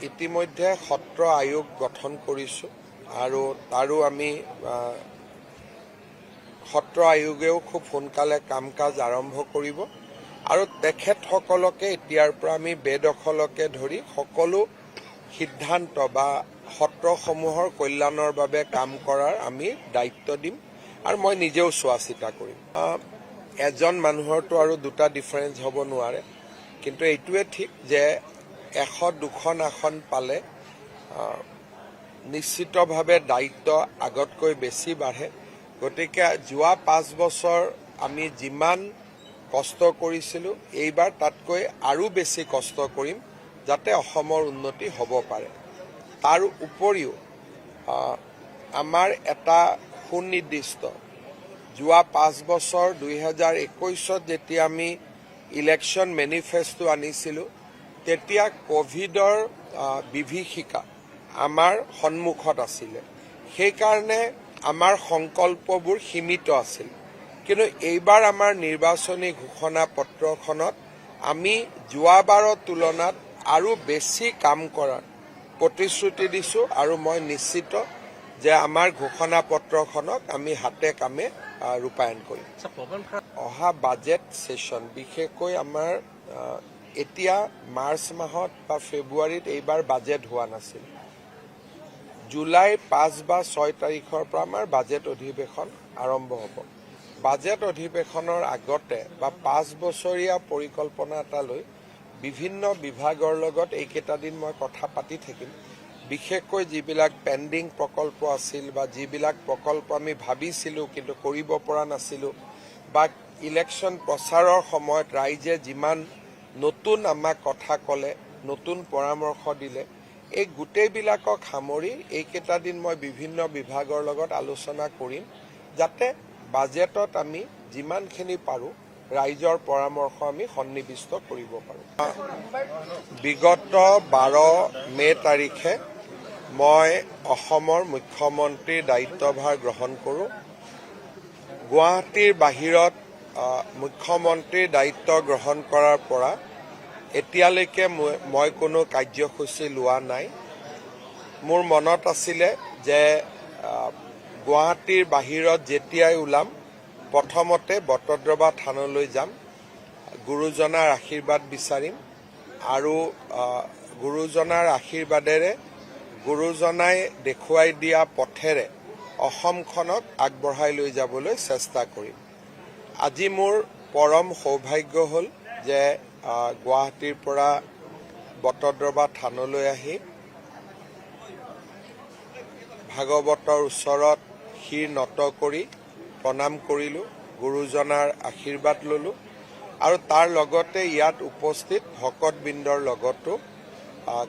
ইতিমধ্যে সত্ৰ আয়োগ গঠন কৰিছোঁ আৰু তাৰো আমি সত্ৰ আয়োগেও খুব সোনকালে কাম কাজ আৰম্ভ কৰিব আৰু তেখেতসকলকে এতিয়াৰ পৰা আমি বেদখলকে ধৰি সকলো সিদ্ধান্ত বা সত্ৰসমূহৰ কল্যাণৰ বাবে কাম কৰাৰ আমি দায়িত্ব দিম আৰু মই নিজেও চোৱা চিতা কৰিম। এজন মানুহৰতো আৰু দুটা ডিফাৰেন্স হ'ব নোৱাৰে, কিন্তু এইটোৱে ঠিক যে 100-2খন আসন পালে নিশ্চিতভাৱে দায়িত্ব আগতকৈ বেছি বাঢ়ে। গতিকে যোৱা 5 বছৰ আমি যিমান কষ্ট কৰিছিলোঁ এইবাৰ তাতকৈ আৰু বেছি কষ্ট কৰিম যাতে অসমৰ উন্নতি হ'ব পাৰে। তাৰ উপৰিও আমাৰ এটা সুনিৰ্দিষ্ট যোৱা 5 বছৰ 2021ত যেতিয়া আমি ইলেকশ্যন মেনিফেষ্টো আনিছিলোঁ তেতিয়া কোভিডৰ বিভীষিকা আমাৰ সন্মুখত আছিলে, সেইকাৰণে আমাৰ সংকল্পবোৰ সীমিত আছিল। কিন্তু এইবাৰ আমাৰ নিৰ্বাচনী ঘোষণা পত্ৰখনত আমি যোৱাবাৰৰ তুলনাত আৰু বেছি কাম কৰাৰ প্ৰতিশ্ৰুতি দিছোঁ আৰু মই নিশ্চিত যে আমাৰ ঘোষণা পত্ৰখনক আমি হাতে কামে ৰূপায়ণ কৰিম। অহা বাজেট সেশ্যন বিশেষকৈ আমাৰ এতিয়া মাৰ্চ মাহত বা ফেব্ৰুৱাৰীত এইবাৰ বাজেট হোৱা নাছিল। জুলাই 5 বা 6 তাৰিখৰ পৰা আমাৰ বাজেট অধিৱেশন আৰম্ভ হ'ব। বাজেট অধিৱেশনৰ আগতে বা 5 বছৰীয়া পৰিকল্পনা এটা লৈ বিভিন্ন বিভাগৰ লগত এইকেইটা দিন মই কথা পাতি থাকিম। বিশেষকৈ যিবিলাক পেণ্ডিং প্ৰকল্প আছিল বা যিবিলাক প্ৰকল্প আমি ভাবিছিলোঁ কিন্তু কৰিব পৰা নাছিলোঁ বা ইলেকশ্যন প্ৰচাৰৰ সময়ত ৰাইজে যিমান নতুন আমাক কথা ক'লে, নতুন পৰামৰ্শ দিলে, এই গোটেইবিলাকক সামৰি এইকেইটা দিন মই বিভিন্ন বিভাগৰ লগত আলোচনা কৰিম যাতে বাজেটত আমি যিমানখিনি পাৰোঁ ৰাইজৰ পৰামৰ্শ আমি সন্নিৱিষ্ট কৰিব পাৰোঁ। বিগত 12 মে তাৰিখে মই অসমৰ মুখ্যমন্ত্ৰীৰ দায়িত্বভাৰ গ্ৰহণ কৰোঁ। গুৱাহাটীৰ বাহিৰত মুখ্যমন্ত্ৰীৰ দায়িত্ব গ্ৰহণ কৰাৰ পৰা এতিয়ালৈকে মই কোনো কাৰ্যসূচী লোৱা নাই। মোৰ মনত আছিলে যে গুৱাহাটীৰ বাহিৰত যেতিয়াই ওলাম প্ৰথমতে বটদ্ৰৱা থানলৈ যাম, গুৰুজনাৰ আশীৰ্বাদ বিচাৰিম আৰু গুৰুজনাৰ আশীৰ্বাদেৰে গুৰুজনাই দেখুৱাই দিয়া পথেৰে অসমখনক আগবঢ়াই লৈ যাবলৈ চেষ্টা কৰিম। আজি মোৰ পৰম সৌভাগ্য হ'ল যে গুৱাহাটীৰ পৰা বটদ্ৰৱা থানলৈ আহি ভাগৱতৰ ওচৰত শিৰ নত কৰি প্ৰণাম কৰিলোঁ, গুৰুজনাৰ আশীৰ্বাদ ল'লোঁ আৰু তাৰ লগতে ইয়াত উপস্থিত ভকতবৃন্দৰ লগতো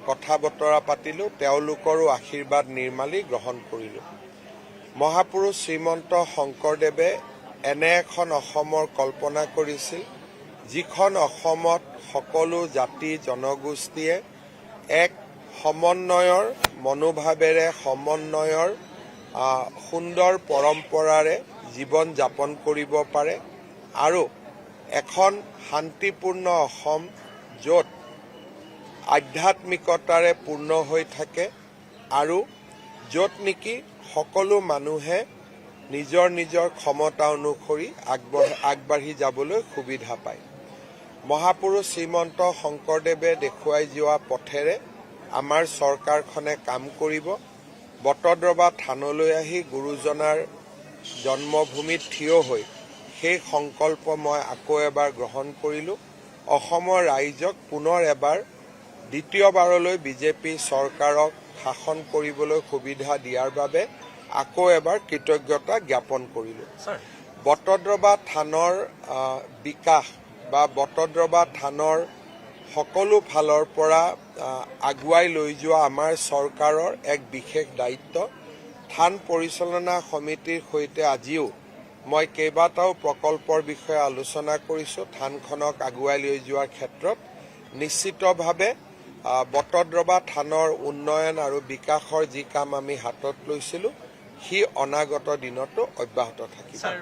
কথা বতৰা পাতিলোঁ, তেওঁলোকৰো আশীৰ্বাদ নিৰ্মালি গ্ৰহণ কৰিলোঁ। মহাপুৰুষ শ্ৰীমন্ত শংকৰদেৱে এনে এখন অসমৰ কল্পনা কৰিছিল যিখন অসমত সকলো জাতি জনগোষ্ঠীয়ে এক সমন্বয়ৰ মনোভাৱেৰে সমন্বয়ৰ সুন্দৰ পৰম্পৰাৰে জীৱন যাপন কৰিব পাৰে আৰু এখন শান্তিপূৰ্ণ অসম য'ত আধ্যাত্মিকতাৰে পূৰ্ণ হৈ থাকে আৰু য'ত নেকি সকলো মানুহে নিজৰ নিজৰ ক্ষমতা অনুসৰি আগবাঢ়ি যাবলৈ সুবিধা পায়। মহাপুৰুষ শ্ৰীমন্ত শংকৰদেৱে দেখুৱাই যোৱা পথেৰে আমাৰ চৰকাৰখনে কাম কৰিব। বটদ্ৰৱা থানলৈ আহি গুৰুজনাৰ জন্মভূমিত থিয় হৈ সেই সংকল্প মই আকৌ এবাৰ গ্ৰহণ কৰিলোঁ। অসমৰ ৰাইজক পুনৰ এবাৰ দ্বিতীয়বাৰলৈ বিজেপি চৰকাৰক শাসন কৰিবলৈ সুবিধা দিয়াৰ বাবে আকৌ এবাৰ কৃতজ্ঞতা জ্ঞাপন কৰিলোঁ। বটদ্ৰৱা থানৰ বিকাশ বা বটদ্ৰৱা থানৰ সকলো ফালৰ পৰা আগুৱাই লৈ যোৱা আমাৰ চৰকাৰৰ এক বিশেষ দায়িত্ব। থান পৰিচালনা সমিতিৰ সৈতে আজিও মই কেইবাটাও প্ৰকল্পৰ বিষয়ে আলোচনা কৰিছোঁ। থানখনক আগুৱাই লৈ যোৱাৰ ক্ষেত্ৰত নিশ্চিতভাৱে বটদ্ৰৱা থানৰ উন্নয়ন আৰু বিকাশৰ যি কাম আমি হাতত লৈছিলোঁ সি অনাগত দিনতো অব্যাহত থাকিব।